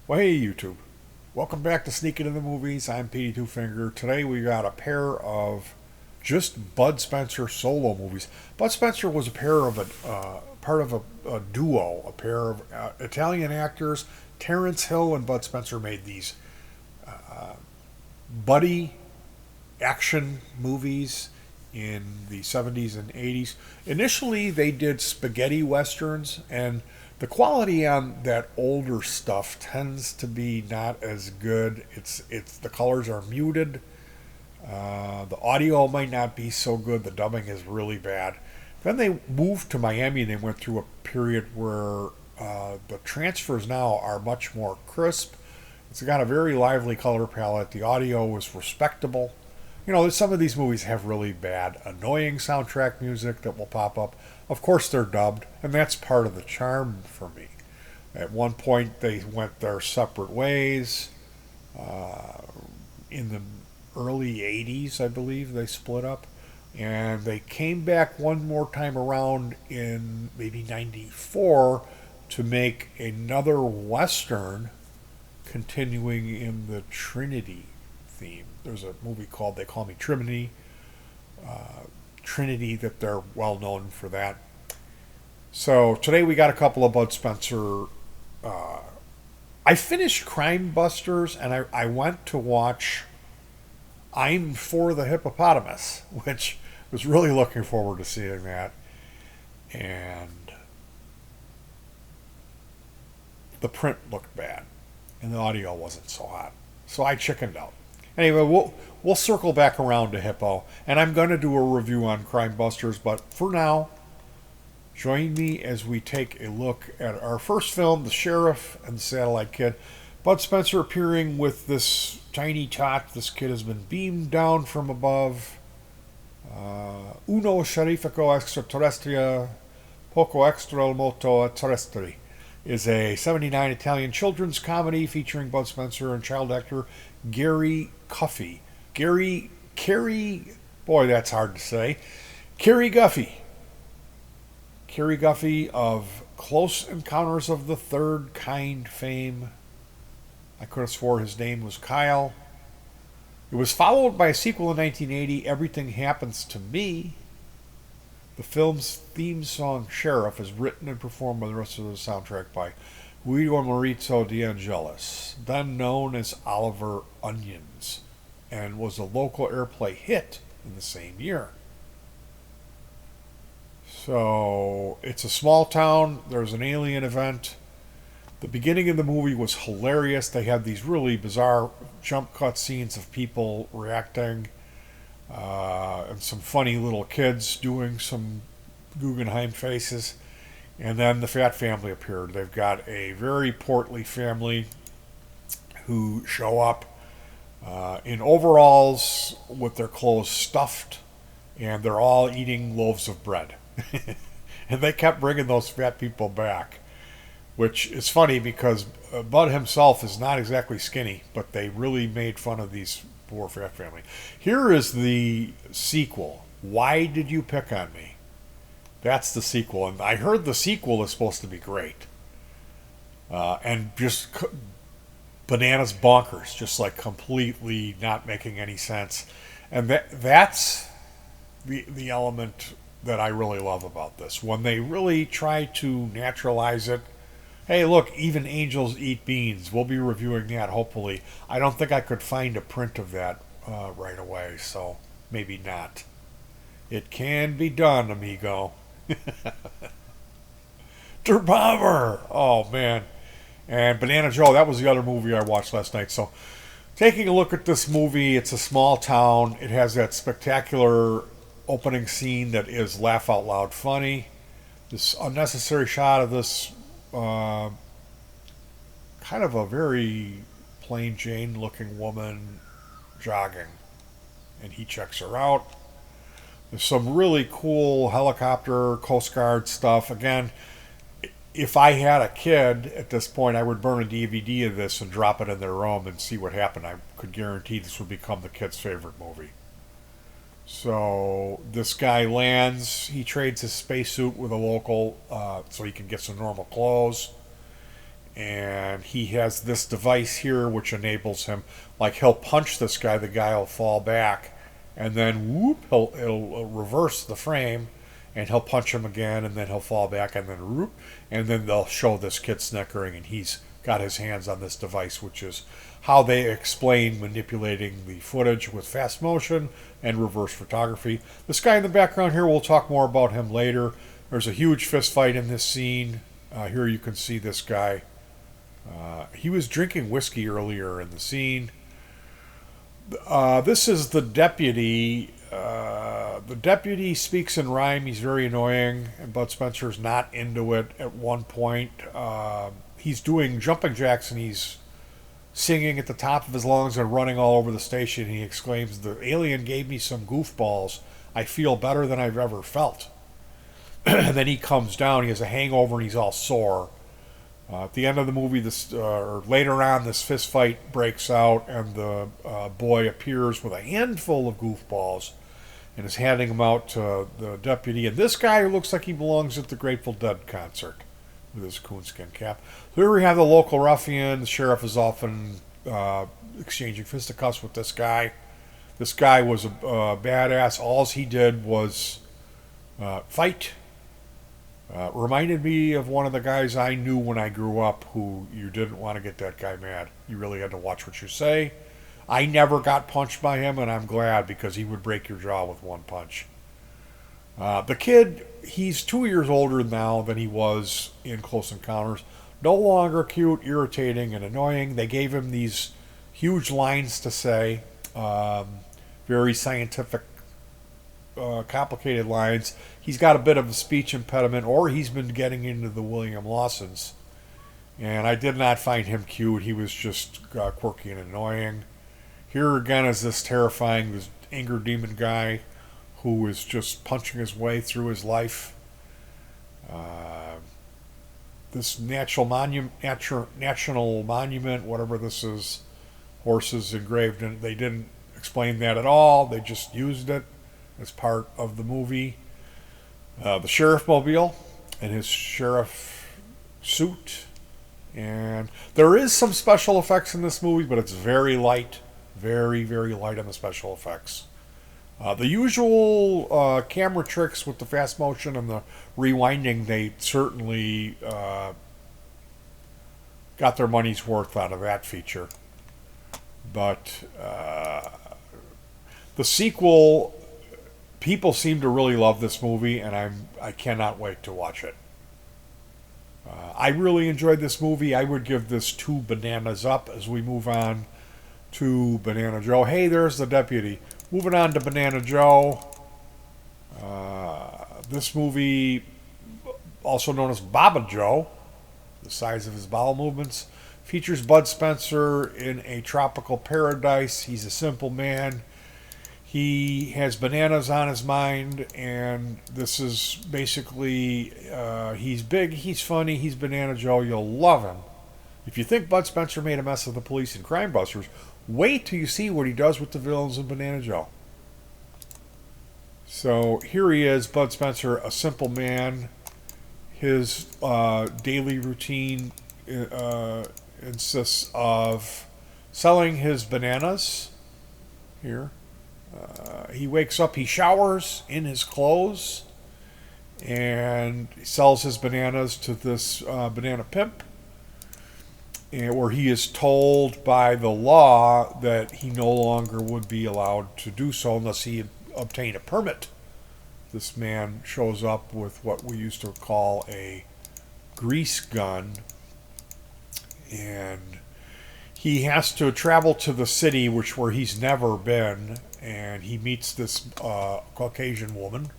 Well, hey YouTube. Welcome back to Sneaking in the Movies. I'm Petey Two Finger. Today we got a pair of just Bud Spencer solo movies. Bud Spencer was part of a duo, a pair of Italian actors. Terrence Hill and Bud Spencer made these buddy action movies in the 70s and 80s. Initially, they did spaghetti westerns, and the quality on that older stuff tends to be not as good. It's the colors are muted. The audio might not be so good. The dubbing is really bad. Then they moved to Miami and they went through a period where the transfers now are much more crisp. It's got a very lively color palette. The audio is respectable. You know, some of these movies have really bad, annoying soundtrack music that will pop up. Of course, they're dubbed, and that's part of the charm for me. At one point, they went their separate ways. Uh, in the early 80s, I believe, they split up. And they came back one more time around in maybe 94 to make another Western continuing in the Trinity theme. There's a movie called They Call Me Trinity. Trinity, that they're well known for that. So today we got a couple of Bud Spencer. Uh, I finished Crime Busters and I went to watch I'm for the Hippopotamus, which was really looking forward to seeing that. And the print looked bad and the audio wasn't so hot. So I chickened out. Anyway, we'll circle back around to Hippo, and I'm going to do a review on Crime Busters. But for now, join me as we take a look at our first film, The Sheriff and the Satellite Kid. Bud Spencer appearing with this tiny tot. This kid has been beamed down from above. Uno scerrifico extraterrestria, poco extra moto terrestri is a 79 Italian children's comedy featuring Bud Spencer and child actor Gary Cuffy. Carrie, boy, that's hard to say. Carrie Guffey. Carrie Guffey of Close Encounters of the Third Kind fame. I could have swore his name was Kyle. It was followed by a sequel in 1980, Everything Happens to Me. The film's theme song, Sherrif, is written and performed by the rest of the soundtrack by Guido Maurizio De Angelis, then known as Oliver Onions, and was a local airplay hit in the same year. So, it's a small town, there's an alien event. The beginning of the movie was hilarious. They had these really bizarre jump cut scenes of people reacting, and some funny little kids doing some Guggenheim faces. And then the Fat Family appeared. They've got a very portly family who show up in overalls with their clothes stuffed, and they're all eating loaves of bread. And they kept bringing those fat people back, which is funny because Bud himself is not exactly skinny, but they really made fun of these poor fat family. Here is the sequel. Why Did You Pick on Me? That's the sequel, and I heard the sequel is supposed to be great, and just bananas bonkers, just like completely not making any sense, and that's the element that I really love about this. When they really try to naturalize it. Hey, look, even angels eat beans. We'll be reviewing that, hopefully. I don't think I could find a print of that right away, so maybe not. It can be done, amigo. Der Bomber! Oh, man. And Banana Joe, that was the other movie I watched last night. So, taking a look at this movie, it's a small town. It has that spectacular opening scene that is laugh out loud funny. This unnecessary shot of this kind of a very plain Jane looking woman jogging, and he checks her out. There's some really cool helicopter Coast Guard stuff. Again, if I had a kid at this point, I would burn a DVD of this and drop it in their room and see what happened. I could guarantee this would become the kid's favorite movie. So this guy lands. He trades his spacesuit with a local so he can get some normal clothes. and he has this device here which enables him, like he'll punch this guy, the guy will fall back, and then whoop, it'll reverse the frame, and he'll punch him again, and then he'll fall back, and then whoop, and then they'll show this kid snickering, and he's got his hands on this device, which is how they explain manipulating the footage with fast motion and reverse photography. This guy in the background here, we'll talk more about him later. There's a huge fist fight in this scene. Here you can see this guy. He was drinking whiskey earlier in the scene. This is the deputy. The deputy speaks in rhyme. He's very annoying, and Bud Spencer's not into it at one point. He's doing jumping jacks, and he's singing at the top of his lungs and running all over the station. He exclaims, "The alien gave me some goofballs. I feel better than I've ever felt." And then he comes down. He has a hangover, and he's all sore. At the end of the movie, or later on, this fist fight breaks out, and the boy appears with a handful of goofballs and is handing them out to the deputy. And this guy looks like he belongs at the Grateful Dead concert with his coonskin cap. So here we have the local ruffian. The sheriff is often exchanging fisticuffs with this guy. This guy was a badass. All he did was fight. Reminded me of one of the guys I knew when I grew up, who you didn't want to get that guy mad. You really had to watch what you say. I never got punched by him, and I'm glad, because he would break your jaw with one punch. The kid, he's 2 years older now than he was in Close Encounters. No longer cute, irritating, and annoying. They gave him these huge lines to say, very scientific, complicated lines. He's got a bit of a speech impediment, or he's been getting into the William Lawsons. And I did not find him cute. He was just quirky and annoying. Here again is this terrifying, this anger demon guy who is just punching his way through his life. This national monument, whatever this is, horses engraved in it, they didn't explain that at all. They just used it as part of the movie. The sheriff mobile and his sheriff suit. And there is some special effects in this movie, but it's very light. Very, very light on the special effects. The usual camera tricks with the fast motion and the rewinding, they certainly got their money's worth out of that feature. But the sequel, people seem to really love this movie, and I cannot wait to watch it. I really enjoyed this movie. I would give this 2 bananas up as we move on to Banana Joe. Hey, there's the deputy. Moving on to Banana Joe. This movie, also known as Baba Joe, the size of his bowel movements, features Bud Spencer in a tropical paradise. He's a simple man. He has bananas on his mind, and this is basically, he's big, he's funny, he's Banana Joe. You'll love him. If you think Bud Spencer made a mess of the police and Crime Busters, wait till you see what he does with the villains in Banana Joe. So here he is, Bud Spencer, a simple man. His daily routine consists of selling his bananas. Here. He wakes up, he showers in his clothes, and sells his bananas to this banana pimp, where he is told by the law that he no longer would be allowed to do so unless he obtained a permit. This man shows up with what we used to call a grease gun, and he has to travel to the city where he's never been, and he meets this Caucasian woman,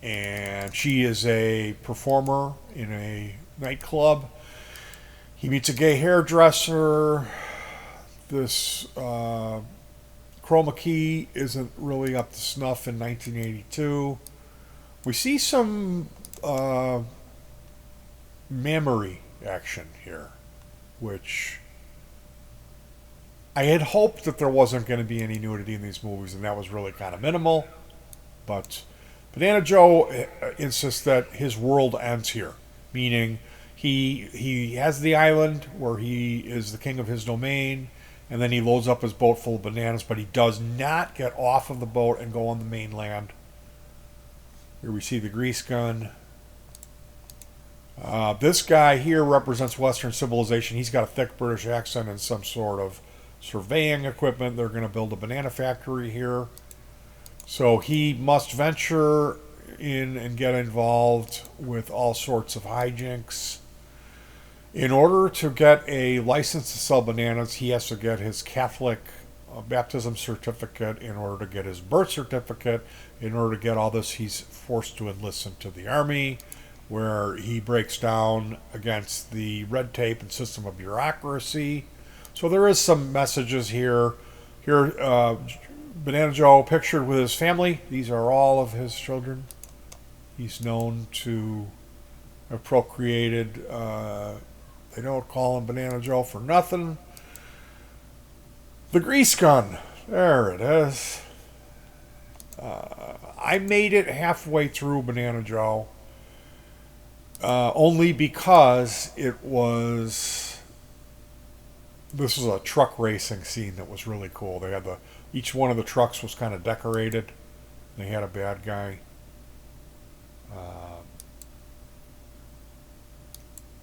and she is a performer in a nightclub. He meets a gay hairdresser. This chroma key isn't really up to snuff in 1982. We see some memory action here, which I had hoped that there wasn't going to be any nudity in these movies, and that was really kind of minimal. But Banana Joe insists that his world ends here, meaning He has the island where he is the king of his domain, and then he loads up his boat full of bananas, but he does not get off of the boat and go on the mainland. Here we see the grease gun. This guy here represents Western civilization. He's got a thick British accent and some sort of surveying equipment. They're going to build a banana factory here. So he must venture in and get involved with all sorts of hijinks. In order to get a license to sell bananas, he has to get his Catholic baptism certificate. In order to get his birth certificate, in order to get all this, he's forced to enlist into the army, where he breaks down against the red tape and system of bureaucracy. So there is some messages here. Here, Banana Joe pictured with his family. These are all of his children. He's known to have procreated. They don't call him Banana Joe for nothing. The grease gun. There it is. I made it halfway through Banana Joe. Only because it was... This was a truck racing scene that was really cool. They had each one of the trucks was kind of decorated. They had a bad guy.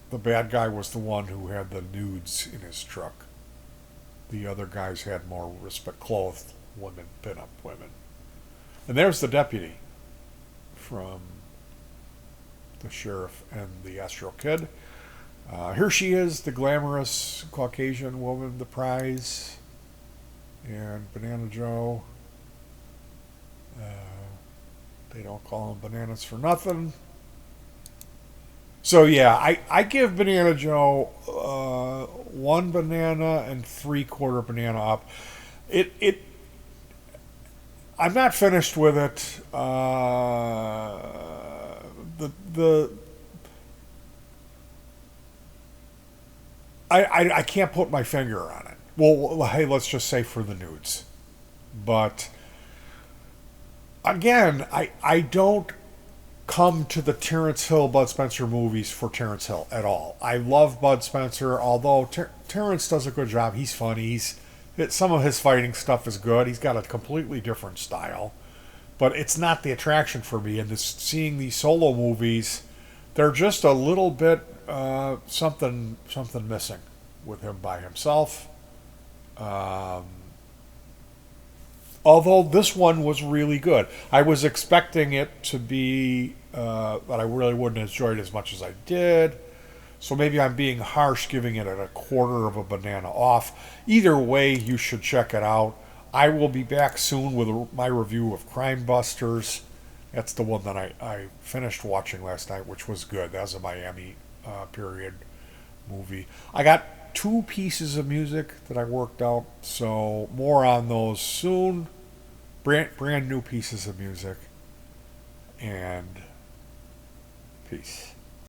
The bad guy was the one who had the nudes in his truck. The other guys had more clothed women, pin-up women. And there's the deputy from the sheriff and the Astro Kid. Here she is, the glamorous Caucasian woman, the prize. And Banana Joe. They don't call him bananas for nothing. So yeah, I give Banana Joe 1 banana and 3/4 banana up. I'm not finished with it. I can't put my finger on it. Well, hey, let's just say for the nudes. But again, I don't come to the Terrence Hill, Bud Spencer movies for Terrence Hill at all. I love Bud Spencer, although Terrence does a good job. He's funny. Some of his fighting stuff is good. He's got a completely different style. But it's not the attraction for me. And seeing these solo movies, they're just a little bit something missing with him by himself. Although this one was really good. I was expecting it to be that I really wouldn't enjoy it as much as I did. So maybe I'm being harsh giving it a 1/4 of a banana off. Either way, you should check it out. I will be back soon with my review of Crime Busters. That's the one that I finished watching last night, which was good. That was a Miami period movie. I got 2 pieces of music that I worked out, so more on those soon. Brand new pieces of music. And peace.